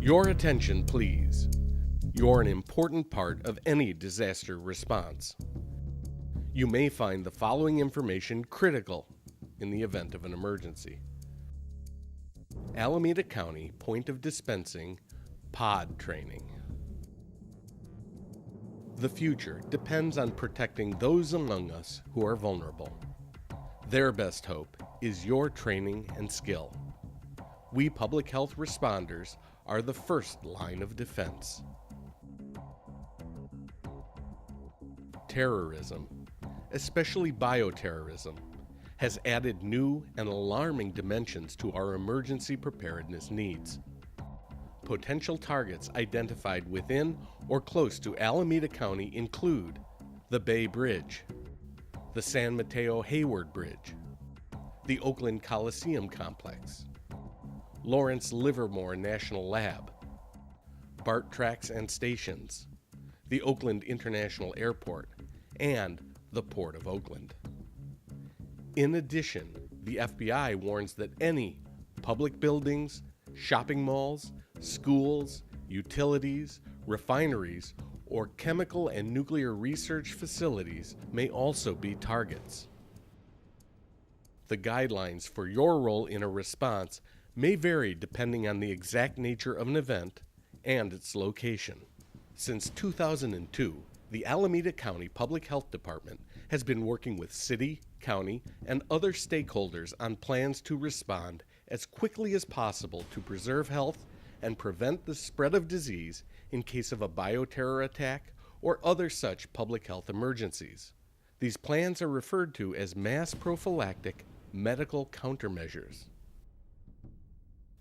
Your attention, please. You're an important part of any disaster response. You may find the following information critical in the event of an emergency. Alameda County Point of Dispensing Pod Training. The future depends on protecting those among us who are vulnerable. Their best hope is your training and skill. We public health responders are the first line of defense. Terrorism, especially bioterrorism, has added new and alarming dimensions to our emergency preparedness needs. Potential targets identified within or close to Alameda County include the Bay Bridge, the San Mateo Hayward Bridge, the Oakland Coliseum Complex, Lawrence Livermore National Lab, BART tracks and stations, the Oakland International Airport, and the Port of Oakland. In addition, the FBI warns that any public buildings, shopping malls, schools, utilities, refineries, or chemical and nuclear research facilities may also be targets. The guidelines for your role in a response may vary depending on the exact nature of an event and its location. Since 2002, the Alameda County Public Health Department has been working with city, county, and other stakeholders on plans to respond as quickly as possible to preserve health and prevent the spread of disease in case of a bioterror attack or other such public health emergencies. These plans are referred to as mass prophylactic medical countermeasures.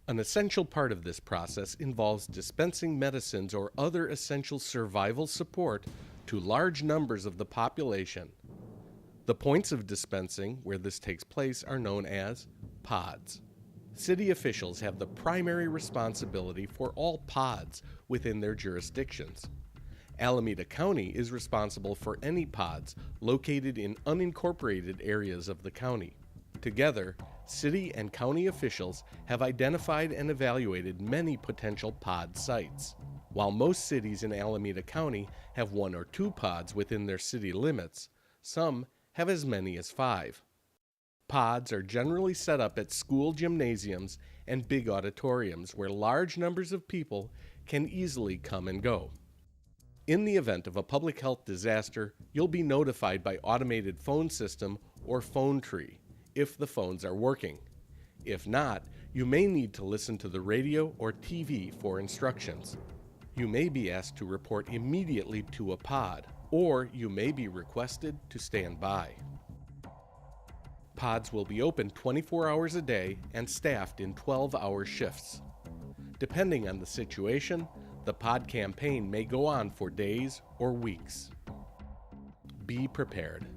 An essential part of this process involves dispensing medicines or other essential survival support to large numbers of the population. The points of dispensing where this takes place are known as pods. City officials have the primary responsibility for all pods within their jurisdictions. Alameda County is responsible for any pods located in unincorporated areas of the county. Together, city and county officials have identified and evaluated many potential pod sites. While most cities in Alameda County have 1 or 2 pods within their city limits, some have as many as 5. Pods are generally set up at school gymnasiums and big auditoriums where large numbers of people can easily come and go. In the event of a public health disaster, you'll be notified by automated phone system or phone tree if the phones are working. If not, you may need to listen to the radio or TV for instructions. You may be asked to report immediately to a pod, or you may be requested to stand by. Pods will be open 24 hours a day and staffed in 12-hour shifts. Depending on the situation, the pod campaign may go on for days or weeks. Be prepared.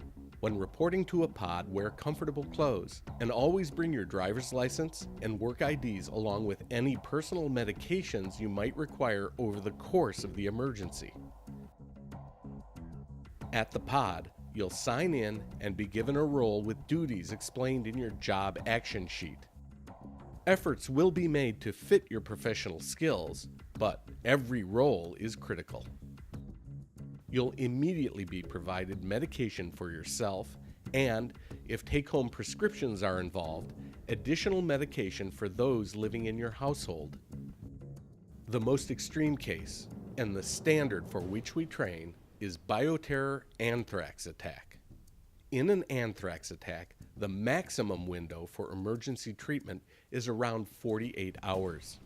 When reporting to a pod, wear comfortable clothes and always bring your driver's license and work IDs along with any personal medications you might require over the course of the emergency. At the pod, you'll sign in and be given a role with duties explained in your job action sheet. Efforts will be made to fit your professional skills, but every role is critical. You'll immediately be provided medication for yourself and, if take-home prescriptions are involved, additional medication for those living in your household. The most extreme case, and the standard for which we train, is bioterror anthrax attack. In an anthrax attack, the maximum window for emergency treatment is around 48 hours.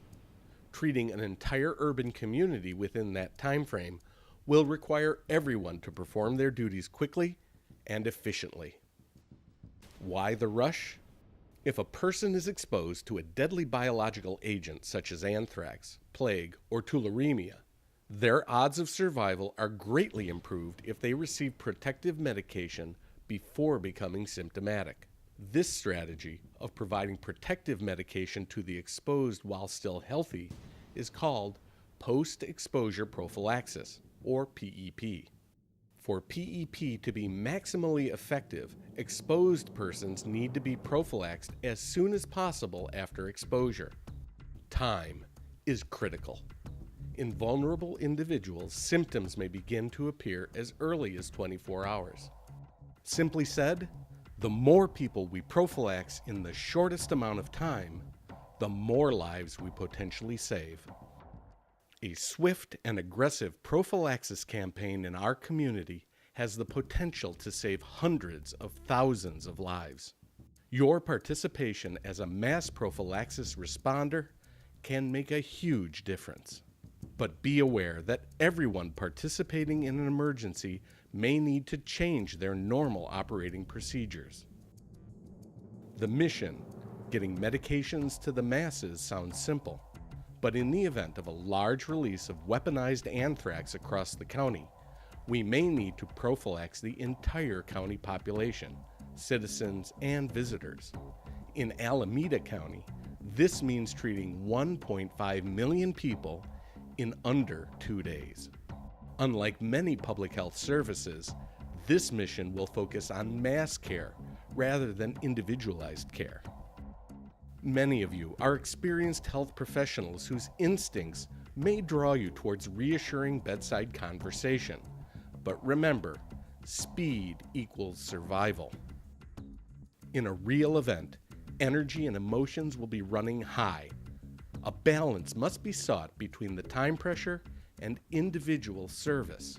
Treating an entire urban community within that time frame will require everyone to perform their duties quickly and efficiently. Why the rush? If a person is exposed to a deadly biological agent such as anthrax, plague, or tularemia, their odds of survival are greatly improved if they receive protective medication before becoming symptomatic. This strategy of providing protective medication to the exposed while still healthy is called post-exposure prophylaxis, or PEP. For PEP to be maximally effective, exposed persons need to be prophylaxed as soon as possible after exposure. Time is critical. In vulnerable individuals, symptoms may begin to appear as early as 24 hours. Simply said, the more people we prophylax in the shortest amount of time, the more lives we potentially save. A swift and aggressive prophylaxis campaign in our community has the potential to save hundreds of thousands of lives. Your participation as a mass prophylaxis responder can make a huge difference. But be aware that everyone participating in an emergency may need to change their normal operating procedures. The mission, getting medications to the masses, sounds simple, but in the event of a large release of weaponized anthrax across the county, we may need to prophylax the entire county population, citizens and visitors. In Alameda County, this means treating 1.5 million people in under 2 days. Unlike many public health services, this mission will focus on mass care rather than individualized care. Many of you are experienced health professionals whose instincts may draw you towards reassuring bedside conversation. But remember, speed equals survival. In a real event, energy and emotions will be running high. A balance must be sought between the time pressure and individual service.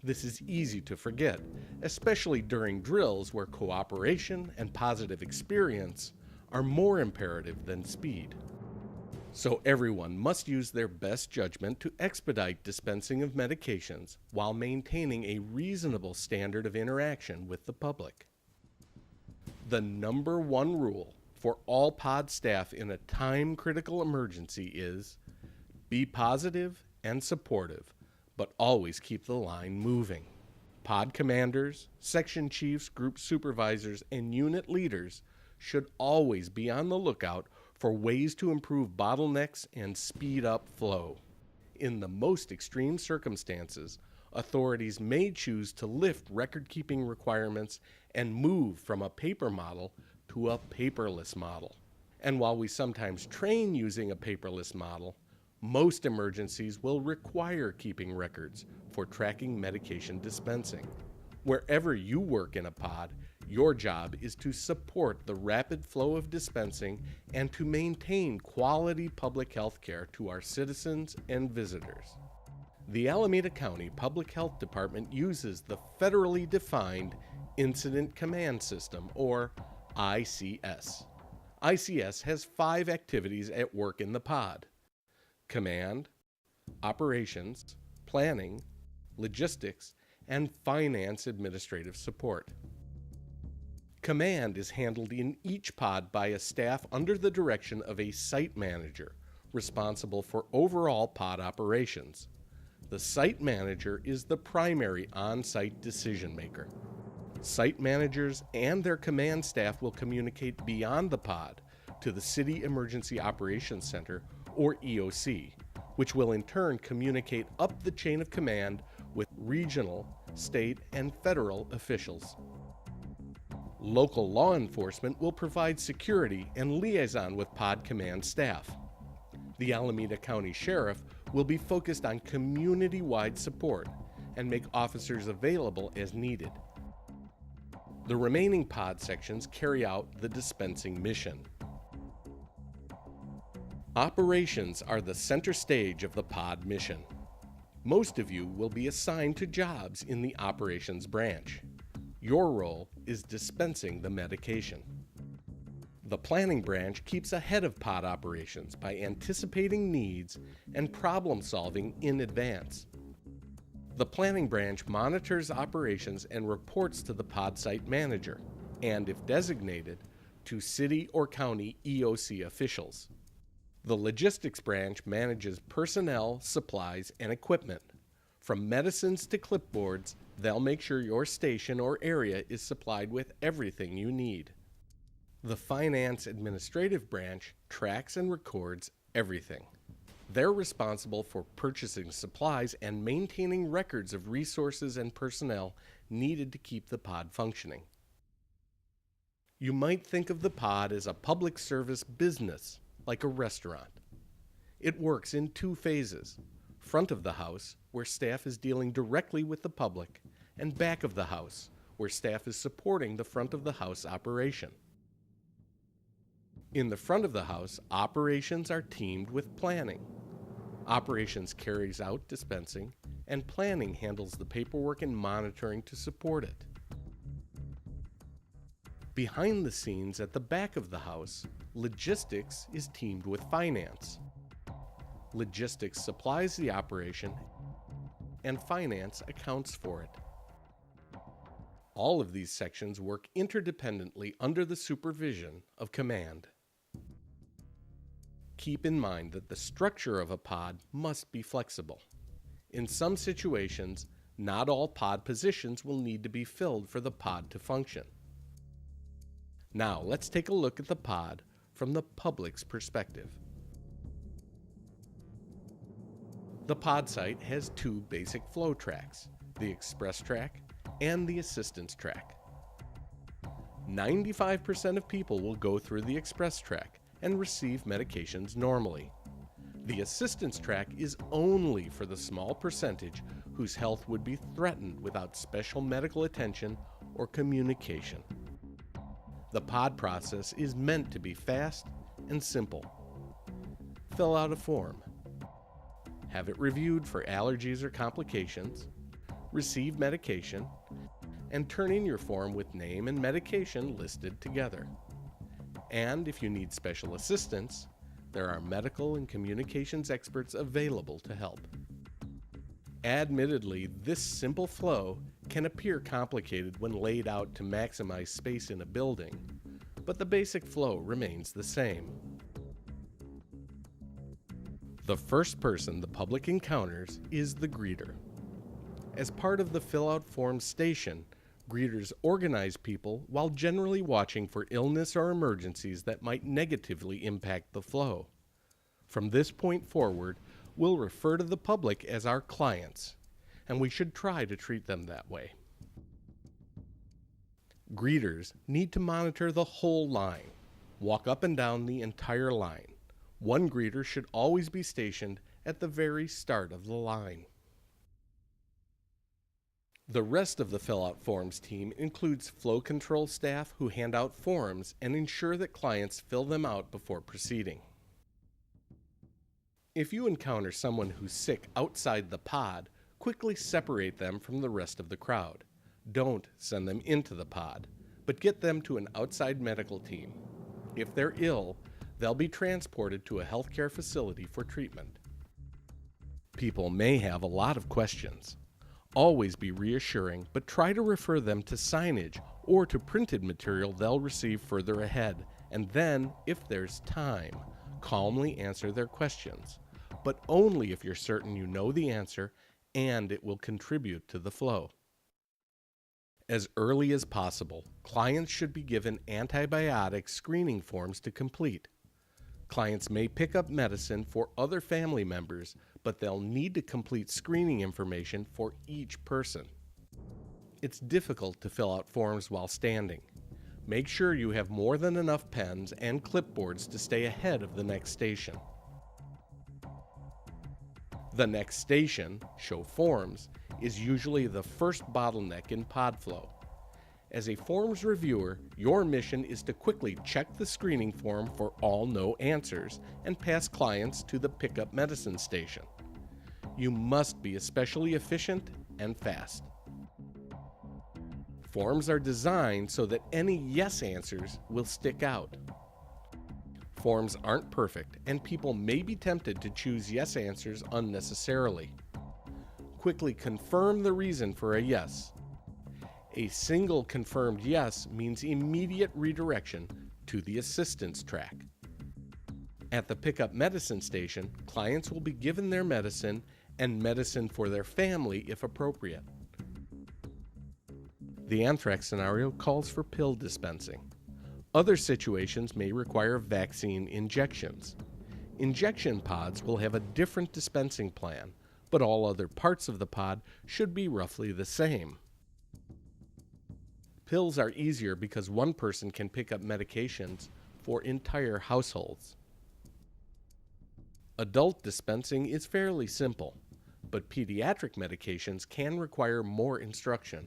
This is easy to forget, especially during drills where cooperation and positive experience are more imperative than speed. So everyone must use their best judgment to expedite dispensing of medications while maintaining a reasonable standard of interaction with the public. The number one rule for all pod staff in a time-critical emergency is be positive and supportive, but always keep the line moving. Pod commanders, section chiefs, group supervisors, and unit leaders should always be on the lookout for ways to improve bottlenecks and speed up flow. In the most extreme circumstances, authorities may choose to lift record-keeping requirements and move from a paper model to a paperless model. And while we sometimes train using a paperless model, most emergencies will require keeping records for tracking medication dispensing. Wherever you work in a pod, your job is to support the rapid flow of dispensing and to maintain quality public health care to our citizens and visitors. The Alameda County Public Health Department uses the federally defined Incident Command System, or ICS. ICS has 5 activities at work in the pod: command, operations, planning, logistics, and finance administrative support. Command is handled in each pod by a staff under the direction of a site manager, responsible for overall pod operations. The site manager is the primary on-site decision maker. Site managers and their command staff will communicate beyond the pod to the City Emergency Operations Center, or EOC, which will in turn communicate up the chain of command with regional, state, and federal officials. Local law enforcement will provide security and liaison with pod command staff. The Alameda County Sheriff will be focused on community-wide support and make officers available as needed. The remaining pod sections carry out the dispensing mission. Operations are the center stage of the pod mission. Most of you will be assigned to jobs in the operations branch. Your role is dispensing the medication. The planning branch keeps ahead of pod operations by anticipating needs and problem solving in advance. The planning branch monitors operations and reports to the pod site manager, and if designated, to city or county EOC officials. The logistics branch manages personnel, supplies, and equipment. From medicines to clipboards, they'll make sure your station or area is supplied with everything you need. The finance administrative branch tracks and records everything. They're responsible for purchasing supplies and maintaining records of resources and personnel needed to keep the pod functioning. You might think of the pod as a public service business, like a restaurant. It works in two phases: front of the house, where staff is dealing directly with the public, and back of the house, where staff is supporting the front of the house operation. In the front of the house, operations are teamed with planning. Operations carries out dispensing, and planning handles the paperwork and monitoring to support it. Behind the scenes at the back of the house, logistics is teamed with finance. Logistics supplies the operation, and finance accounts for it. All of these sections work interdependently under the supervision of command. Keep in mind that the structure of a pod must be flexible. In some situations, not all pod positions will need to be filled for the pod to function. Now, let's take a look at the pod from the public's perspective. The pod site has two basic flow tracks, the express track and the assistance track. 95% of people will go through the express track and receive medications normally. The assistance track is only for the small percentage whose health would be threatened without special medical attention or communication. The pod process is meant to be fast and simple. Fill out a form. Have it reviewed for allergies or complications. Receive medication, and turn in your form with name and medication listed together. And if you need special assistance, there are medical and communications experts available to help. Admittedly, this simple flow can appear complicated when laid out to maximize space in a building, but the basic flow remains the same. The first person the public encounters is the greeter. As part of the fill-out form station, greeters organize people while generally watching for illness or emergencies that might negatively impact the flow. From this point forward, we'll refer to the public as our clients, and we should try to treat them that way. Greeters need to monitor the whole line, walk up and down the entire line. One greeter should always be stationed at the very start of the line. The rest of the fill-out forms team includes flow control staff who hand out forms and ensure that clients fill them out before proceeding. If you encounter someone who's sick outside the pod, quickly separate them from the rest of the crowd. Don't send them into the pod, but get them to an outside medical team. If they're ill, they'll be transported to a healthcare facility for treatment. People may have a lot of questions. Always be reassuring, but try to refer them to signage or to printed material they'll receive further ahead, and then, if there's time, calmly answer their questions, but only if you're certain you know the answer and it will contribute to the flow. As early as possible, clients should be given antibiotic screening forms to complete. Clients may pick up medicine for other family members, but they'll need to complete screening information for each person. It's difficult to fill out forms while standing. Make sure you have more than enough pens and clipboards to stay ahead of the next station. The next station, show forms, is usually the first bottleneck in pod flow. As a forms reviewer, your mission is to quickly check the screening form for all no answers and pass clients to the pickup medicine station. You must be especially efficient and fast. Forms are designed so that any yes answers will stick out. Forms aren't perfect, and people may be tempted to choose yes answers unnecessarily. Quickly confirm the reason for a yes. A single confirmed yes means immediate redirection to the assistance track. At the pickup medicine station, clients will be given their medicine and medicine for their family if appropriate. The anthrax scenario calls for pill dispensing. Other situations may require vaccine injections. Injection pods will have a different dispensing plan, but all other parts of the pod should be roughly the same. Pills are easier because one person can pick up medications for entire households. Adult dispensing is fairly simple, but pediatric medications can require more instruction.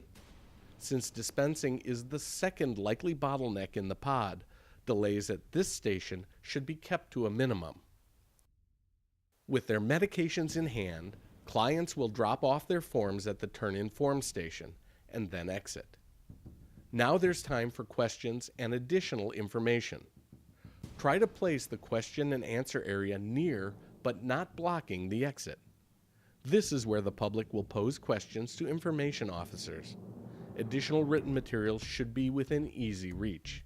Since dispensing is the second likely bottleneck in the pod, delays at this station should be kept to a minimum. With their medications in hand, clients will drop off their forms at the turn-in form station and then exit. Now there's time for questions and additional information. Try to place the question and answer area near but not blocking the exit. This is where the public will pose questions to information officers. Additional written materials should be within easy reach.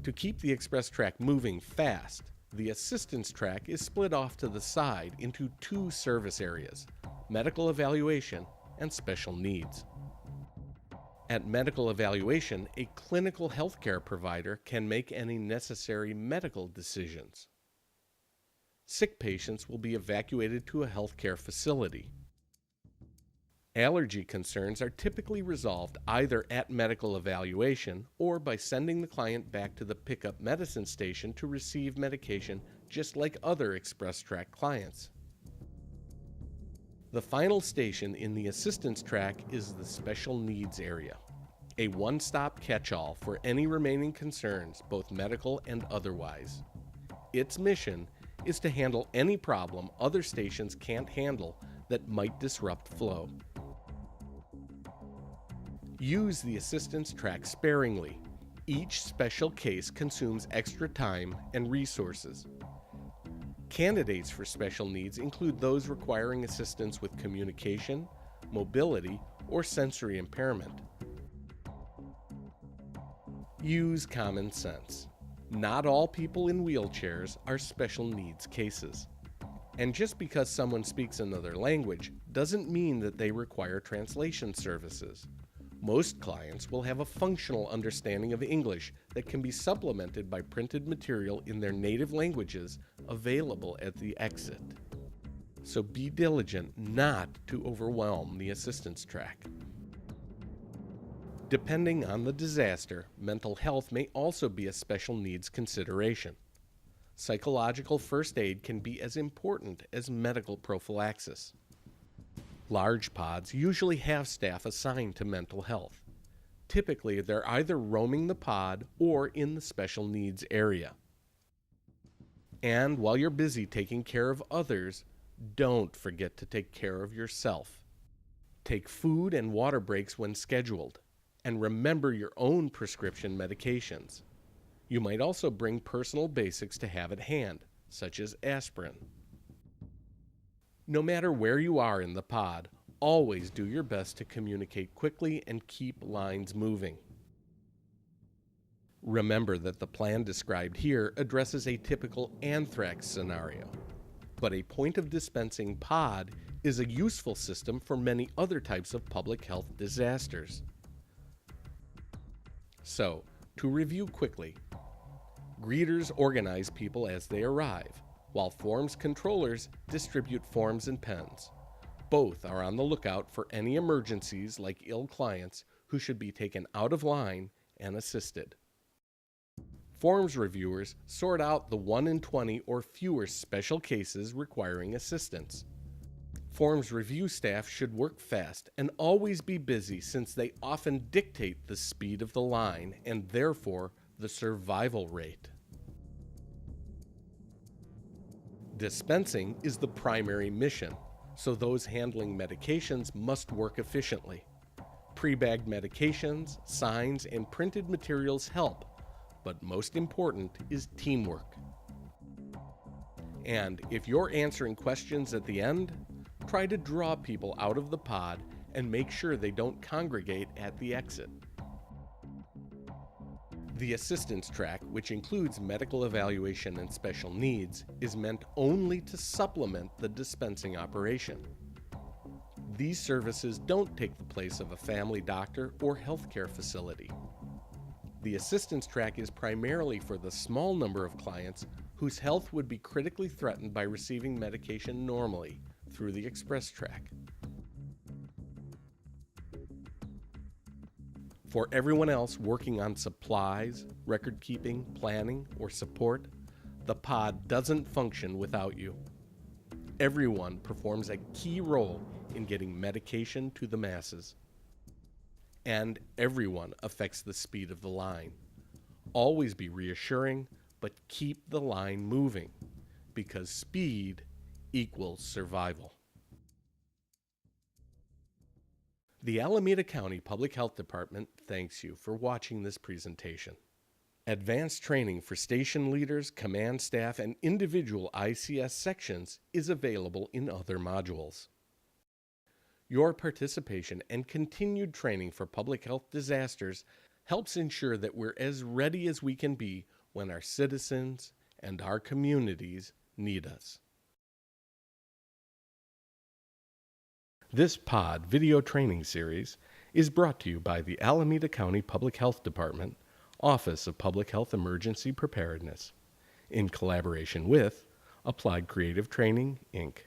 To keep the express track moving fast, the assistance track is split off to the side into two service areas: medical evaluation and special needs. At medical evaluation, a clinical healthcare provider can make any necessary medical decisions. Sick patients will be evacuated to a healthcare facility. Allergy concerns are typically resolved either at medical evaluation or by sending the client back to the pickup medicine station to receive medication, just like other express track clients. The final station in the assistance track is the special needs area, a one-stop catch-all for any remaining concerns, both medical and otherwise. Its mission is to handle any problem other stations can't handle that might disrupt flow. Use the assistance track sparingly. Each special case consumes extra time and resources. Candidates for special needs include those requiring assistance with communication, mobility, or sensory impairment. Use common sense. Not all people in wheelchairs are special needs cases. And just because someone speaks another language doesn't mean that they require translation services. Most clients will have a functional understanding of English that can be supplemented by printed material in their native languages available at the exit. So be diligent not to overwhelm the assistance track. Depending on the disaster, mental health may also be a special needs consideration. Psychological first aid can be as important as medical prophylaxis. Large pods usually have staff assigned to mental health. Typically, they're either roaming the pod or in the special needs area. And while you're busy taking care of others, don't forget to take care of yourself. Take food and water breaks when scheduled, and remember your own prescription medications. You might also bring personal basics to have at hand, such as aspirin. No matter where you are in the pod, always do your best to communicate quickly and keep lines moving. Remember that the plan described here addresses a typical anthrax scenario, but a point of dispensing pod is a useful system for many other types of public health disasters. So, to review quickly, greeters organize people as they arrive, while forms controllers distribute forms and pens. Both are on the lookout for any emergencies like ill clients who should be taken out of line and assisted. Forms reviewers sort out the 1 in 20 or fewer special cases requiring assistance. Forms review staff should work fast and always be busy, since they often dictate the speed of the line and therefore the survival rate. Dispensing is the primary mission, so those handling medications must work efficiently. Pre-bagged medications, signs, and printed materials help, but most important is teamwork. And if you're answering questions at the end, try to draw people out of the pod and make sure they don't congregate at the exit. The assistance track, which includes medical evaluation and special needs, is meant only to supplement the dispensing operation. These services don't take the place of a family doctor or healthcare facility. The assistance track is primarily for the small number of clients whose health would be critically threatened by receiving medication normally through the express track. For everyone else working on supplies, record keeping, planning, or support, the pod doesn't function without you. Everyone performs a key role in getting medication to the masses. And everyone affects the speed of the line. Always be reassuring, but keep the line moving, because speed equals survival. The Alameda County Public Health Department thanks you for watching this presentation. Advanced training for station leaders, command staff, and individual ICS sections is available in other modules. Your participation and continued training for public health disasters helps ensure that we're as ready as we can be when our citizens and our communities need us. This POD video training series is brought to you by the Alameda County Public Health Department, Office of Public Health Emergency Preparedness, in collaboration with Applied Creative Training, Inc.